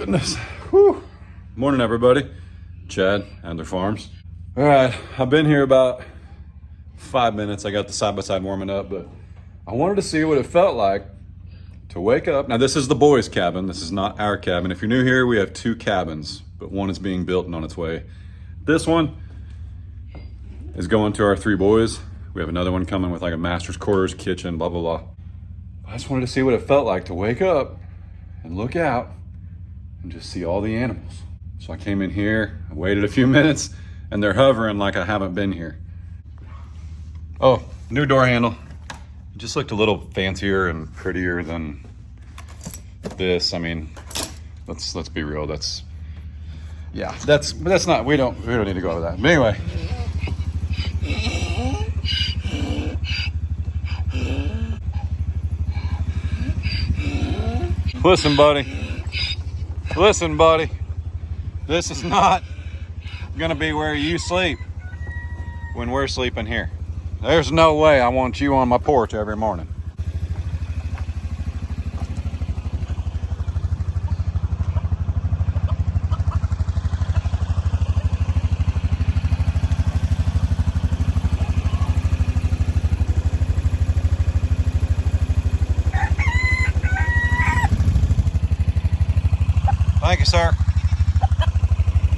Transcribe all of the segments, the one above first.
goodness. Whew. Morning, everybody. Chad, Adler Farms. All right, I've been here about 5 minutes. I got the side-by-side warming up, but I wanted to see what it felt like to wake up. Now, this is the boys' cabin. This is not our cabin. If you're new here, we have 2 cabins, but one is being built and on its way. This one is going to our 3 boys. We have another one coming with like a master's quarters, kitchen, blah, blah, blah. I just wanted to see what it felt like to wake up and look out and just see all the animals. So I came in here, I waited a few minutes, and they're hovering like I haven't been here. Oh, new door handle. It just looked a little fancier and prettier than this. I mean, let's be real. That's not, we don't need to go over that. But anyway. Listen, buddy, this is not gonna be where you sleep when we're sleeping here. There's no way I want you on my porch every morning. Thank you, sir.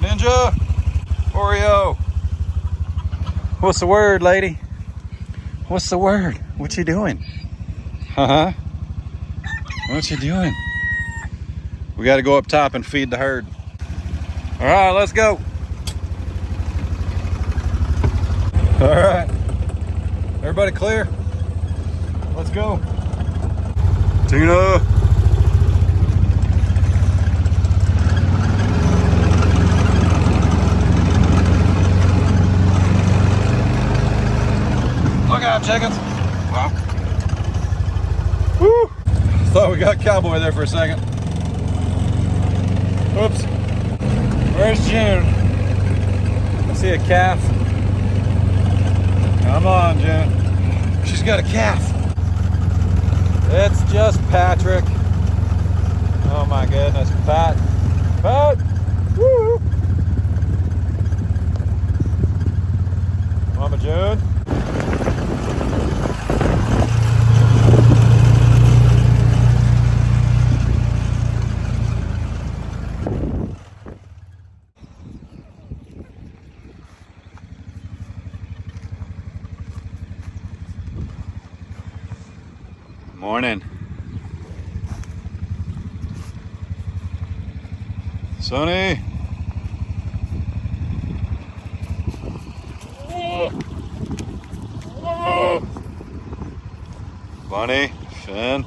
Ninja, Oreo. What's the word, lady? What's the word? What you doing? What you doing? We got to go up top and feed the herd. All right, let's go. All right. Everybody clear? Let's go. Tina. Look out, chickens. Wow. Woo! Thought we got Cowboy there for a second. Oops. Where's June? I see a calf. Come on, June. She's got a calf. It's just Patrick. Oh my goodness. Pat. Woo! Mama June. Morning. Sonny. Bunny, Finn.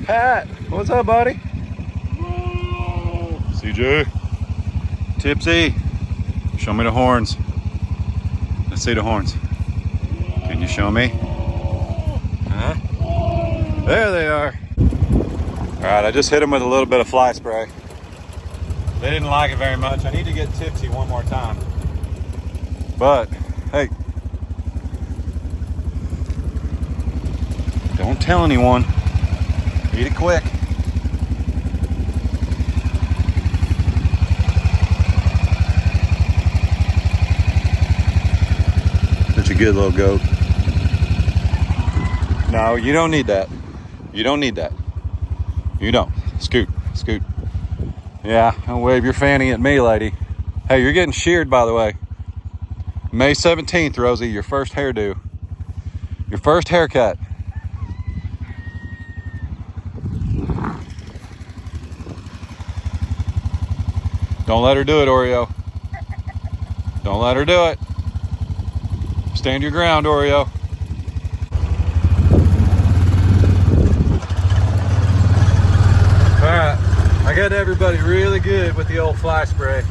Pat, what's up, buddy? CJ. Tipsy. Show me the horns. Let's see the horns. Can you show me? Huh? There they are. All right, I just hit them with a little bit of fly spray. They didn't like it very much. I need to get Tipsy one more time. But, hey. Don't tell anyone. Eat it quick. Such a good little goat. No, you don't need that. You don't need that. You don't. Scoot. Yeah, don't wave your fanny at me, lady. Hey, you're getting sheared, by the way. May 17th, Rosie, your first hairdo. Your first haircut. Don't let her do it, Oreo. Don't let her do it. Stand your ground, Oreo. All right, I got everybody really good with the old fly spray.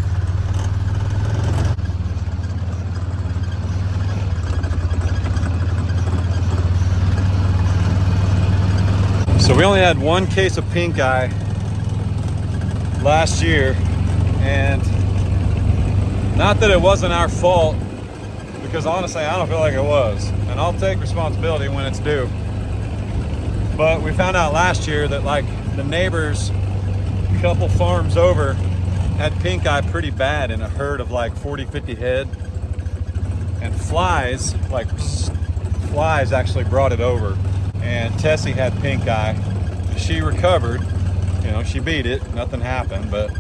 So we only had 1 case of pink eye last year, and not that it wasn't our fault, because honestly I don't feel like it was, and I'll take responsibility when it's due. But we found out last year that like the neighbors couple farms over had pink eye pretty bad in a herd of like 40, 50 head. And flies actually brought it over. And Tessie had pink eye. She recovered, you know, she beat it, nothing happened, but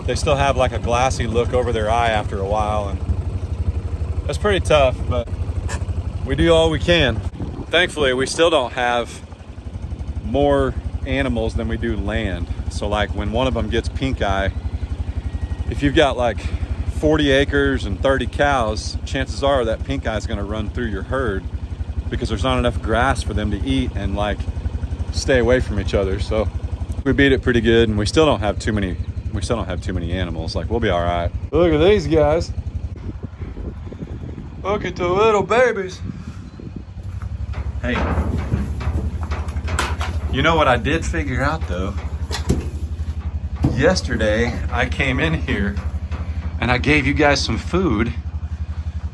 they still have like a glassy look over their eye after a while, and that's pretty tough, but we do all we can. Thankfully, we still don't have more animals than we do land. So like when one of them gets pink eye, if you've got like 40 acres and 30 cows, chances are that pink eye is going to run through your herd because there's not enough grass for them to eat and like stay away from each other. So we beat it pretty good, and we still don't have too many animals. Like, we'll be all right. Look at these guys. Look at the little babies. Hey, you know what I did figure out though? Yesterday I came in here and I gave you guys some food,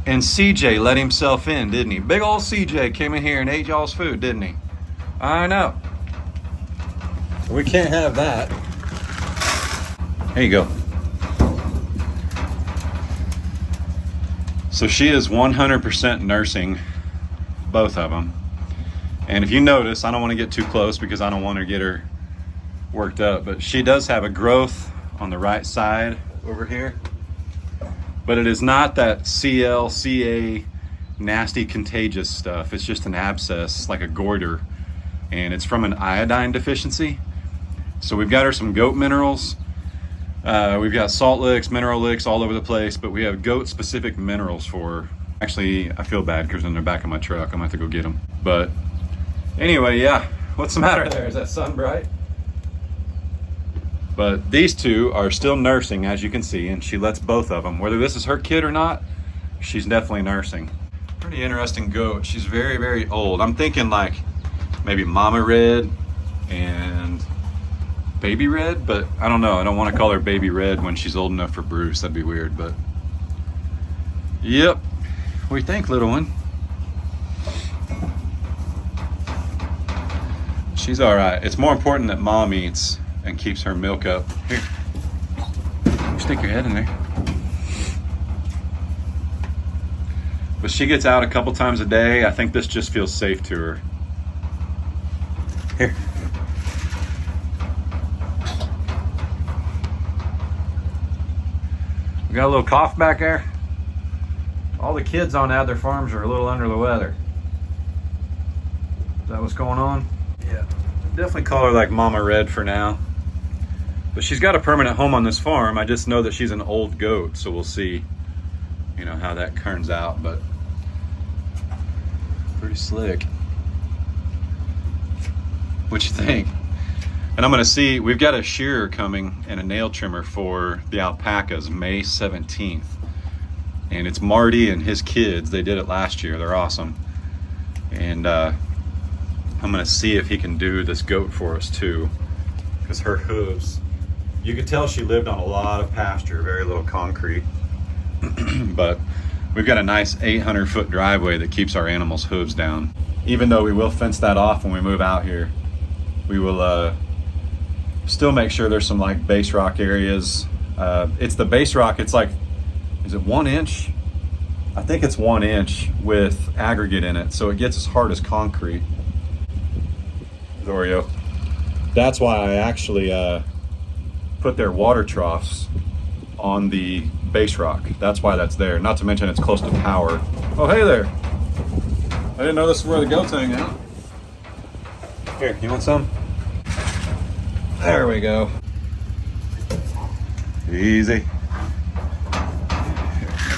and CJ let himself in, didn't he? Big old CJ came in here and ate y'all's food, didn't he? I know. We can't have that. There you go. So she is 100% nursing both of them. And if you notice, I don't want to get too close because I don't want to get her worked up, but she does have a growth on the right side over here. But it is not that CLCA nasty contagious stuff. It's just an abscess, like a goiter, and it's from an iodine deficiency. So we've got her some goat minerals. We've got salt licks, mineral licks all over the place, but we have goat specific minerals for her. Actually, I feel bad because they're in the back of my truck. I'm gonna have to go get them. But anyway, yeah, what's the matter there? Is that sun bright? But these two are still nursing, as you can see, and she lets both of them. Whether this is her kid or not, she's definitely nursing. Pretty interesting goat. She's very, very old. I'm thinking like maybe Mama Red and Baby Red, but I don't know. I don't want to call her Baby Red when she's old enough for Bruce. That'd be weird, but yep. What do you think, little one? She's all right. It's more important that Mom eats and keeps her milk up. Here, stick your head in there. But she gets out a couple times a day. I think this just feels safe to her. Here. We got a little cough back there. All the kids on Adler Farms are a little under the weather. Is that what's going on? Yeah. Definitely call her like Mama Red for now. But she's got a permanent home on this farm. I just know that she's an old goat, so we'll see, you know, how that turns out. But pretty slick. What you think? And I'm gonna see, we've got a shearer coming and a nail trimmer for the alpacas May 17th. And it's Marty and his kids. They did it last year. They're awesome. And I'm gonna see if he can do this goat for us too, because her hooves, you could tell she lived on a lot of pasture, very little concrete. But we've got a nice 800-foot driveway that keeps our animals' hooves down. Even though we will fence that off when we move out here, we will still make sure there's some like base rock areas. It's the base rock, it's like, is it 1 inch? I think it's 1 inch with aggregate in it, so it gets as hard as concrete. Oreo. That's why I actually put their water troughs on the base rock. That's why that's there. Not to mention it's close to power. Oh, hey there. I didn't know this is where the goats hang out. Here, you want some? There we go. Easy. Here,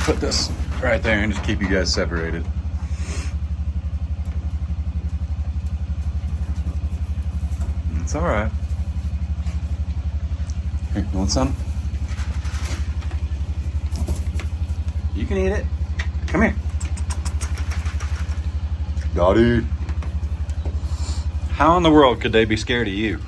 put this right there and just keep you guys separated. It's all right. Here, you want some? You can eat it. Come here. Dottie. How in the world could they be scared of you?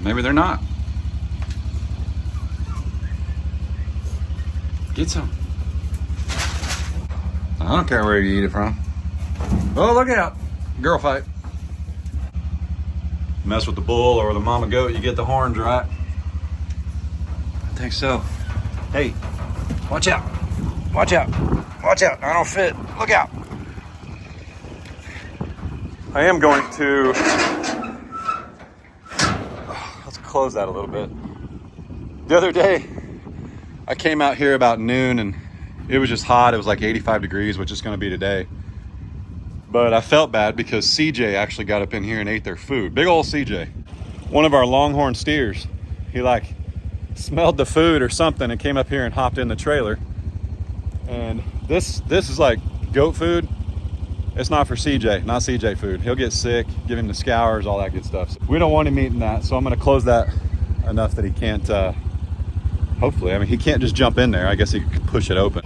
Maybe they're not. Get some. I don't care where you eat it from. Oh, look out. Girl fight. Mess with the bull or the mama goat, you get the horns, right? I think so. Hey, watch out. Watch out. Watch out. I don't fit. Look out. I am going to... Let's close that a little bit. The other day, I came out here about noon and it was just hot. It was like 85 degrees, which is going to be today. But I felt bad because CJ actually got up in here and ate their food. Big old CJ. One of our longhorn steers. He like smelled the food or something and came up here and hopped in the trailer. And this is like goat food. It's not for CJ, not CJ food. He'll get sick, give him the scours, all that good stuff. So we don't want him eating that, so I'm gonna close that enough that he can't, hopefully, I mean, he can't just jump in there. I guess he could push it open.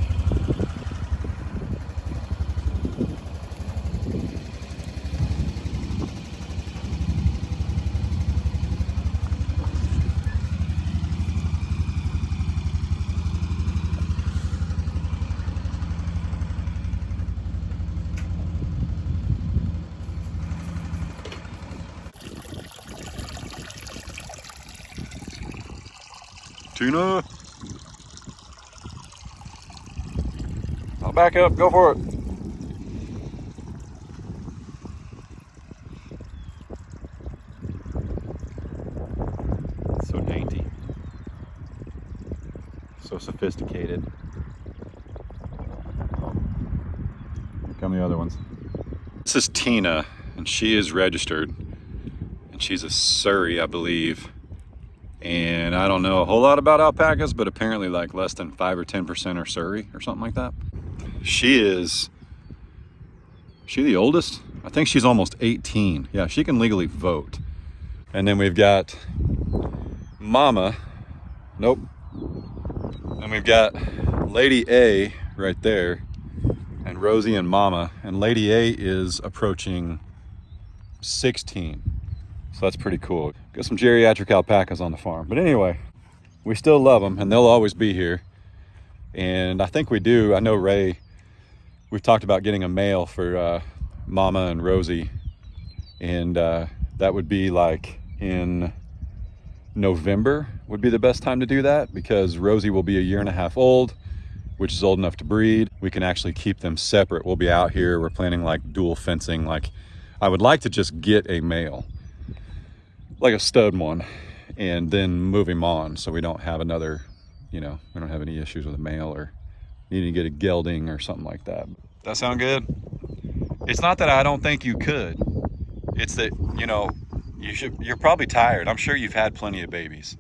Tuna. I'll back up, go for it. So dainty. So sophisticated. Come the other ones. This is Tina, and she is registered. And she's a Surrey, I believe. And I don't know a whole lot about alpacas, but apparently like less than 5 or 10% are Surrey or something like that. Is she the oldest? I think she's almost 18. Yeah, she can legally vote. And then we've got Mama. Nope. And we've got Lady A right there. And Rosie and Mama. And Lady A is approaching 16. So that's pretty cool. Got some geriatric alpacas on the farm. But anyway, we still love them and they'll always be here. And I think we do. I know Ray, we've talked about getting a male for Mama and Rosie. And that would be like in November would be the best time to do that because Rosie will be 1.5 years old, which is old enough to breed. We can actually keep them separate. We'll be out here. We're planning like dual fencing. Like I would like to just get a male, like a stud one, and then move him on so we don't have another, you know, we don't have any issues with a male or needing to get a gelding or something like that. That sound good? It's not that I don't think you could. It's that, you know, you're probably tired. I'm sure you've had plenty of babies.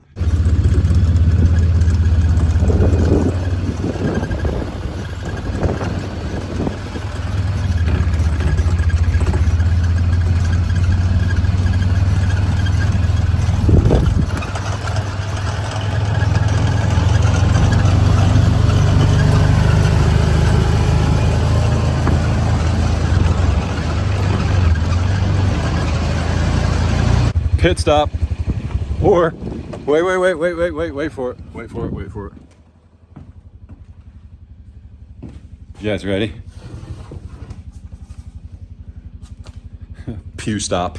Pit stop, or wait for it. Wait for it. You guys ready? Pew stop.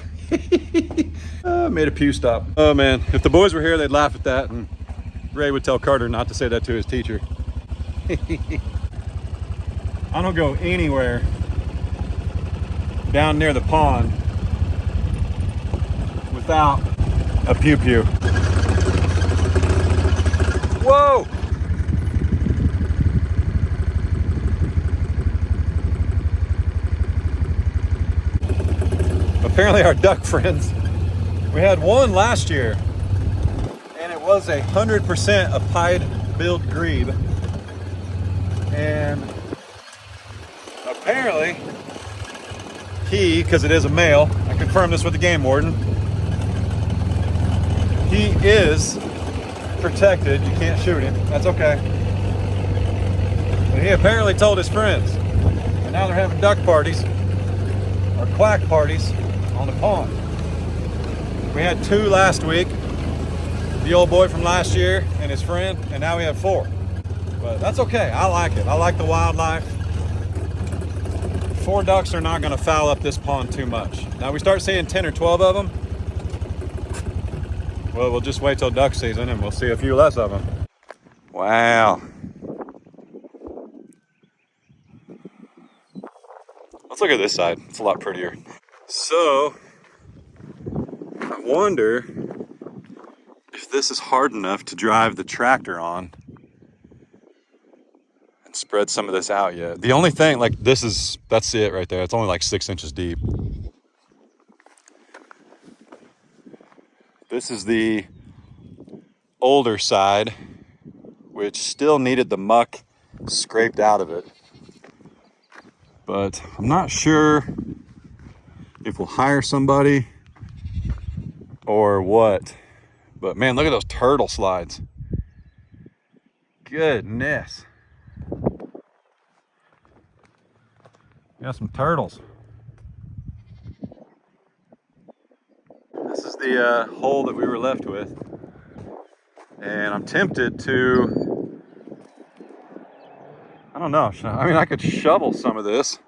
Made a pew stop. Oh man, if the boys were here, they'd laugh at that, and Ray would tell Carter not to say that to his teacher. I don't go anywhere down near the pond without a pew-pew. Whoa! Apparently our duck friends, we had one last year and it was 100% a pied-billed grebe, and apparently he, because it is a male, I confirmed this with the game warden, he is protected. You can't shoot him. That's okay. But he apparently told his friends. And now they're having duck parties, or quack parties, on the pond. We had 2 last week. The old boy from last year and his friend, and now we have 4. But that's okay. I like it. I like the wildlife. 4 ducks are not going to foul up this pond too much. Now we start seeing 10 or 12 of them. Well, we'll just wait till duck season and we'll see a few less of them. Wow. Let's look at this side. It's a lot prettier. So, I wonder if this is hard enough to drive the tractor on and spread some of this out yet. The only thing, like that's it right there. It's only like 6 inches deep. This is the older side, which still needed the muck scraped out of it. But I'm not sure if we'll hire somebody or what. But man, look at those turtle slides. Goodness. Got some turtles. This is the hole that we were left with. And I'm tempted to, I don't know. I mean, I could shovel some of this,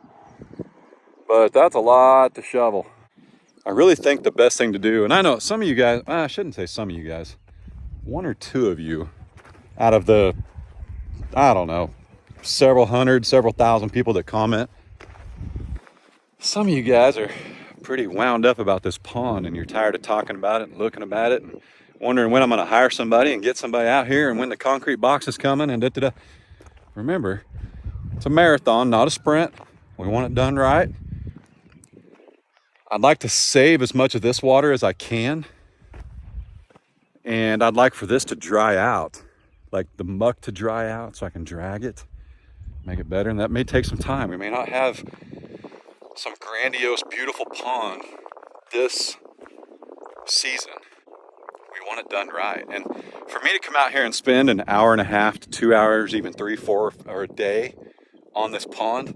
but that's a lot to shovel. I really think the best thing to do, and I know some of you guys, I shouldn't say some of you guys, 1 or 2 of you out of the, I don't know, several hundred, several thousand people that comment, some of you guys are pretty wound up about this pond and you're tired of talking about it and looking about it and wondering when I'm going to hire somebody and get somebody out here and when the concrete box is coming and da-da-da. Remember, it's a marathon, not a sprint. We want it done right. I'd like to save as much of this water as I can. And I'd like for this to dry out, like the muck to dry out so I can drag it, make it better. And that may take some time. We may not have some grandiose, beautiful pond this season. We want it done right. And for me to come out here and spend an hour and a half to 2 hours, even 3, 4 or a day on this pond,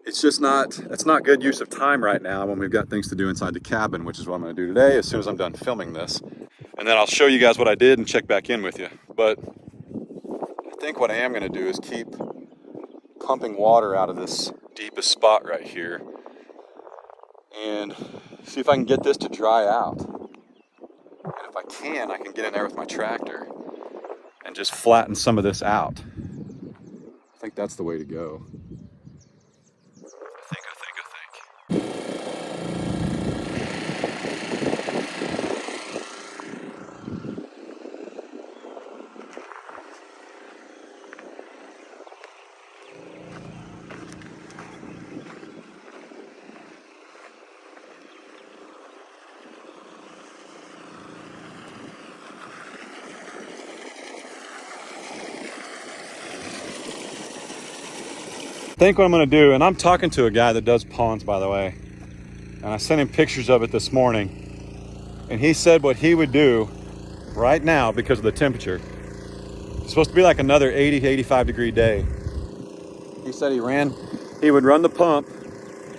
it's just not, it's not good use of time right now when we've got things to do inside the cabin, which is what I'm going to do today as soon as I'm done filming this. And then I'll show you guys what I did and check back in with you. But I think what I am going to do is keep pumping water out of this deepest spot right here and see if I can get this to dry out. And if I can get in there with my tractor and just flatten some of this out. I think that's the way to go. I think. I think what I'm going to do, and I'm talking to a guy that does ponds, by the way, and I sent him pictures of it this morning, and he said what he would do right now because of the temperature. It's supposed to be like another 80, 85 degree day. He said he would run the pump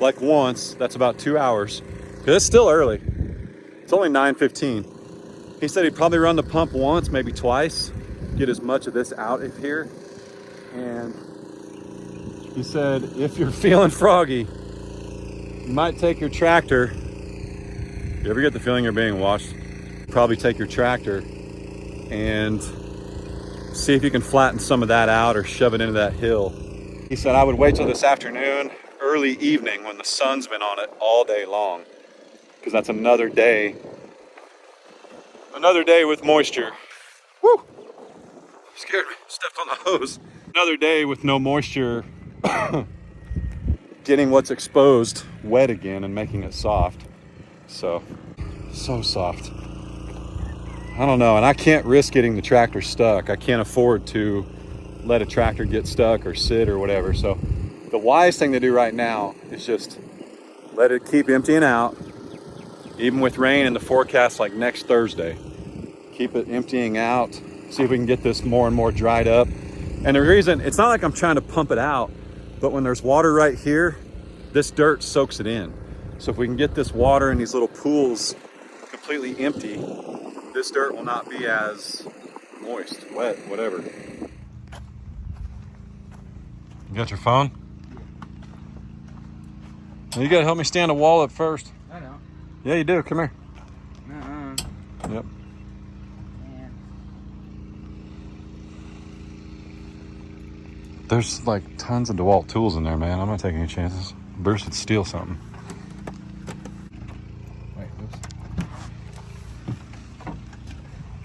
like once, that's about 2 hours, because it's still early. It's only 9:15. He said he'd probably run the pump once, maybe twice, get as much of this out of here, and he said, if you're feeling froggy, you might take your tractor. You ever get the feeling you're being watched? Probably take your tractor and see if you can flatten some of that out or shove it into that hill. He said, I would wait till this afternoon, early evening when the sun's been on it all day long, because that's another day with moisture. Woo! Scared me, stepped on the hose. Another day with no moisture. Getting what's exposed wet again and making it soft. So soft. I don't know, and I can't risk getting the tractor stuck. I can't afford to let a tractor get stuck or sit or whatever. So the wise thing to do right now is just let it keep emptying out, even with rain in the forecast like next Thursday. Keep it emptying out, see if we can get this more and more dried up. And the reason, it's not like I'm trying to pump it out, but when there's water right here, this dirt soaks it in. So if we can get this water in these little pools completely empty, this dirt will not be as moist, wet, whatever. You got your phone? You gotta help me stand a wall up first. I know. Yeah, you do. Come here. Yep. Man. There's like tons of DeWalt tools in there, man. I'm not taking any chances. Bruce would steal something. Wait, oops.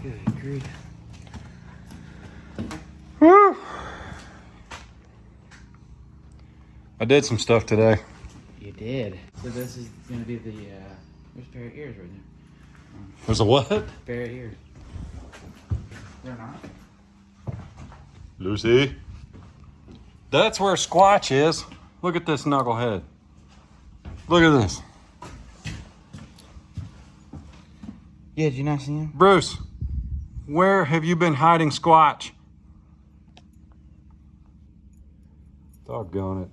Good grief. Woo! I did some stuff today. You did. So this is gonna be the there's a pair of ears right there. There's a what? Pair of ears. They're not. Lucy. That's where Squatch is. Look at this knucklehead. Look at this. Yeah, did you not see him? Bruce, where have you been hiding Squatch? Doggone it.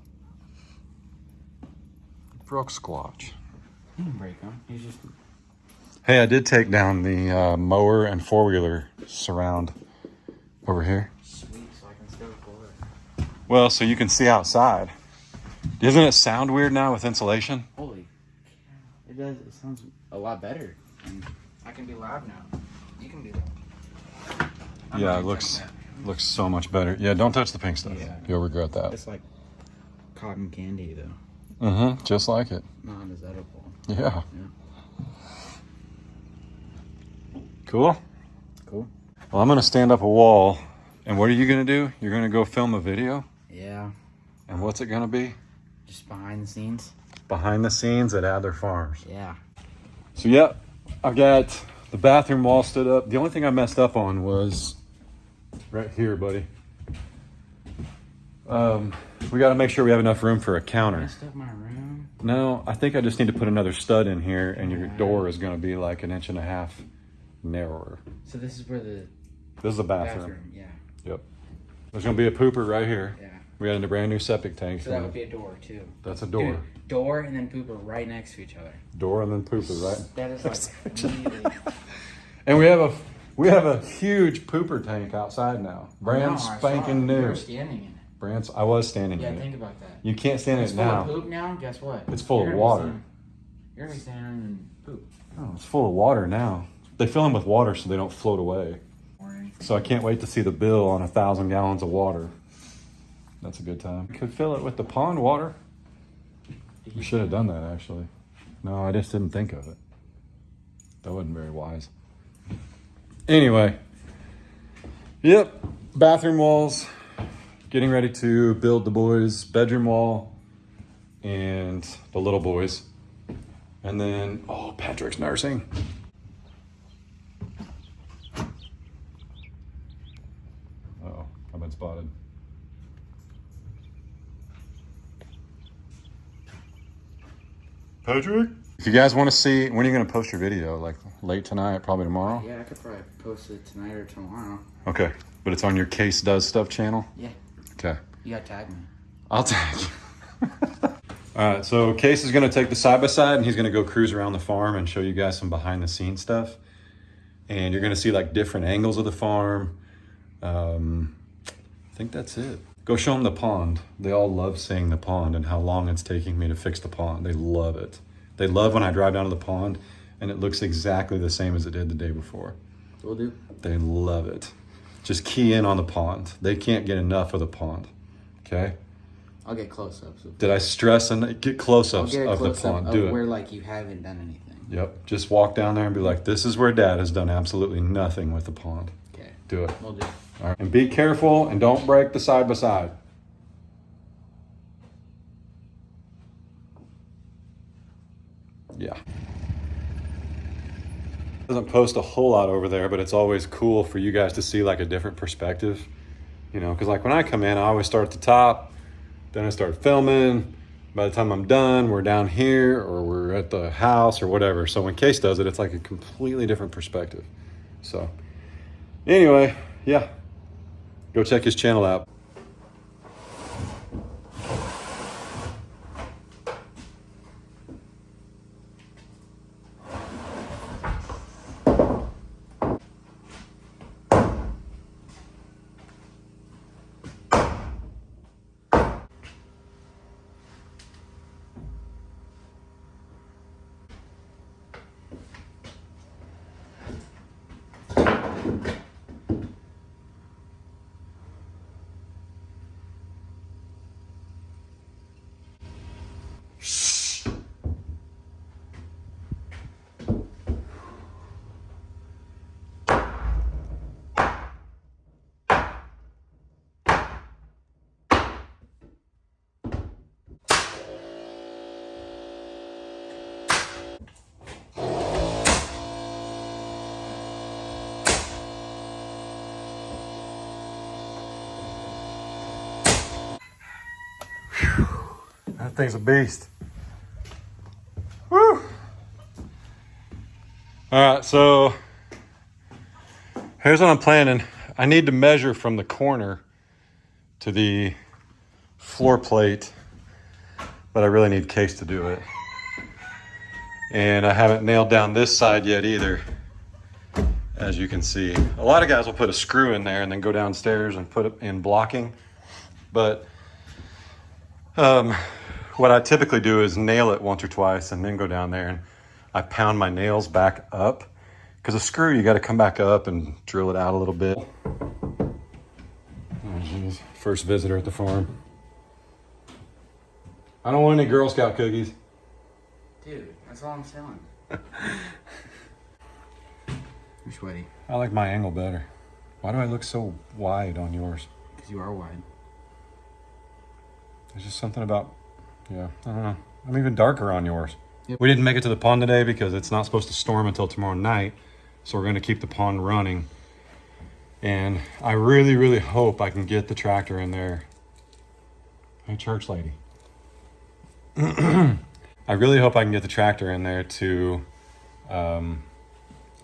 Broke Squatch. He didn't break him. He's just. Hey, I did take down the mower and four-wheeler surround over here. Sweet, so I can still record. Well, so you can see outside. Doesn't it sound weird now with insulation? Holy cow. It does. It sounds a lot better. And I can be loud now. You can be loud. Yeah, it looks so much better. Yeah, don't touch the pink stuff. Yeah. You'll regret that. It's like cotton candy, though. Mm-hmm. Just like it. Not as edible. Yeah. Cool. Cool. Well, I'm gonna stand up a wall, and what are you gonna do? You're gonna go film a video? Yeah. And what's it gonna be? Just behind the scenes. Behind the scenes at Adler Farms. Yeah. So yeah, I've got the bathroom wall stood up. The only thing I messed up on was right here, buddy. We got to make sure we have enough room for a counter. Messed up my room. No, I think I just need to put another stud in here, and your door is going to be like 1.5 inches narrower. So this is where the This is a bathroom. yeah. Yep. There's going to be a pooper right here. Yeah. We got a brand new septic tank. So that would be a door too. That's a door. Dude, door and then pooper right next to each other. Door and then pooper, right? That is like immediately. And we have a huge pooper tank outside now. Brand spanking new. You were standing in it. I was standing in Yeah, it. think about that. You can't stand in It's it full now. of poop now. Guess what? It's full of water. You're gonna be standing in poop. Oh, it's full of water now. They fill them with water so they don't float away. So I can't wait to see the bill on 1,000 gallons of water. That's a good time. We could fill it with the pond water. We should have done that actually. No, I just didn't think of it. That wasn't very wise. Anyway. Yep. Bathroom walls. Getting ready to build the boys' bedroom wall and the little boys. And then, oh, Patrick's nursing. Uh-oh, I've been spotted. Patrick? If you guys want to see, when are you going to post your video? Like late tonight, probably tomorrow? Yeah, I could probably post it tonight or tomorrow. Okay, but it's on your Case Does Stuff channel? Yeah. Okay. You gotta tag me. I'll tag you. All right, so Case is going to take the side-by-side and he's going to go cruise around the farm and show you guys some behind-the-scenes stuff. And you're going to see like different angles of the farm. I think that's it. Go show them the pond. They all love seeing the pond and how long it's taking me to fix the pond. They love it. They love when I drive down to the pond and it looks exactly the same as it did the day before. Will do. They love it. Just key in on the pond. They can't get enough of the pond. Okay? I'll get close-ups. Did I stress and get close-ups of the pond? Do it. Where like you haven't done anything. Yep. Just walk down there and be like, this is where Dad has done absolutely nothing with the pond. Okay. Do it. We'll do. All right. And be careful and don't break the side-by-side. Yeah. Doesn't post a whole lot over there, but it's always cool for you guys to see like a different perspective. You know, because like when I come in, I always start at the top, then I start filming. By the time I'm done, we're down here or we're at the house or whatever. So when Case does it, it's like a completely different perspective. So anyway, yeah, go check his channel out. That thing's a beast. Woo! All right, so here's what I'm planning. I need to measure from the corner to the floor plate, but I really need case to do it. And I haven't nailed down this side yet either, as you can see. A lot of guys will put a screw in there and then go downstairs and put it in blocking. But what I typically do is nail it once or twice and then go down there and I pound my nails back up. Because a screw, you got to come back up and drill it out a little bit. Oh, geez. First visitor at the farm. I don't want any Girl Scout cookies. Dude, that's all I'm selling. You're sweaty. I like my angle better. Why do I look so wide on yours? Because you are wide. There's just something about, yeah, I don't know. I'm even darker on yours. Yep. We didn't make it to the pond today because it's not supposed to storm until tomorrow night. So we're going to keep the pond running. And I really, really hope I can get the tractor in there. Hey, church lady. I really hope I can get the tractor in there to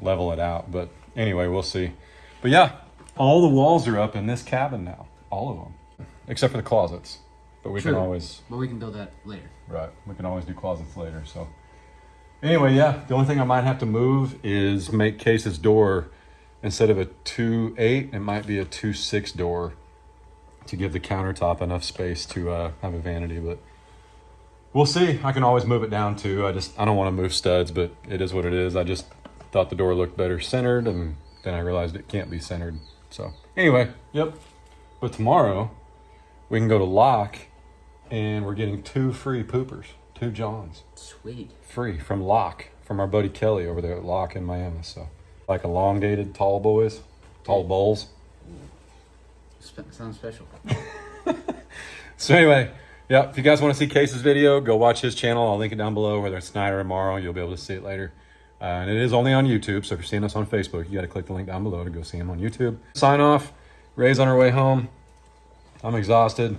level it out. But anyway, we'll see. But yeah, all the walls are up in this cabin now. All of them. Except for the closets. But we can always... But we can build that later. Right. We can always do closets later. So anyway, yeah. The only thing I might have to move is make Case's door, instead of a 2.8, it might be a 2.6 door to give the countertop enough space to have a vanity. But we'll see. I can always move it down too. I don't want to move studs, but it is what it is. I just thought the door looked better centered, and then I realized it can't be centered. So anyway, yep. But tomorrow we can go to Lock, and we're getting 2 free poopers, 2 Johns. Sweet. Free from Lock, from our buddy Kelly over there at Lock in Miami. So like elongated tall boys, tall bowls. Sounds special. So anyway, yeah, if you guys want to see Case's video, go watch his channel. I'll link it down below, whether it's tonight or tomorrow. You'll be able to see it later. And it is only on YouTube, so if you're seeing us on Facebook, you got to click the link down below to go see him on YouTube. Sign off. Ray's on her way home. I'm exhausted.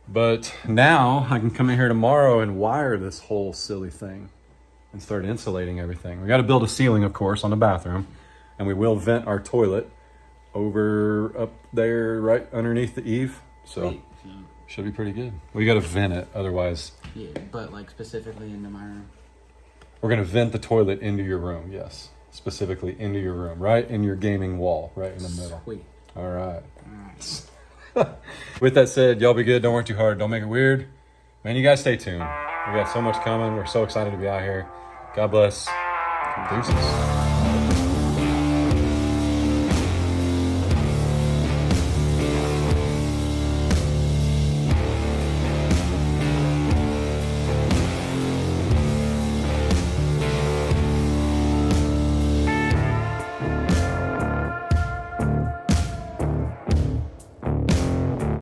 But now I can come in here tomorrow and wire this whole silly thing and start insulating everything. We got to build a ceiling, of course, on the bathroom. And we will vent our toilet over up there right underneath the eave. So Sweet. should be pretty good. We got to vent it, otherwise. Yeah, but like specifically into my room. We're going to vent the toilet into your room, yes. Specifically into your room, right in your gaming wall, right in the middle. Sweet. All right. With that said, y'all be good. Don't work too hard. Don't make it weird. Man, you guys stay tuned. We got so much coming. We're so excited to be out here. God bless. Deuces.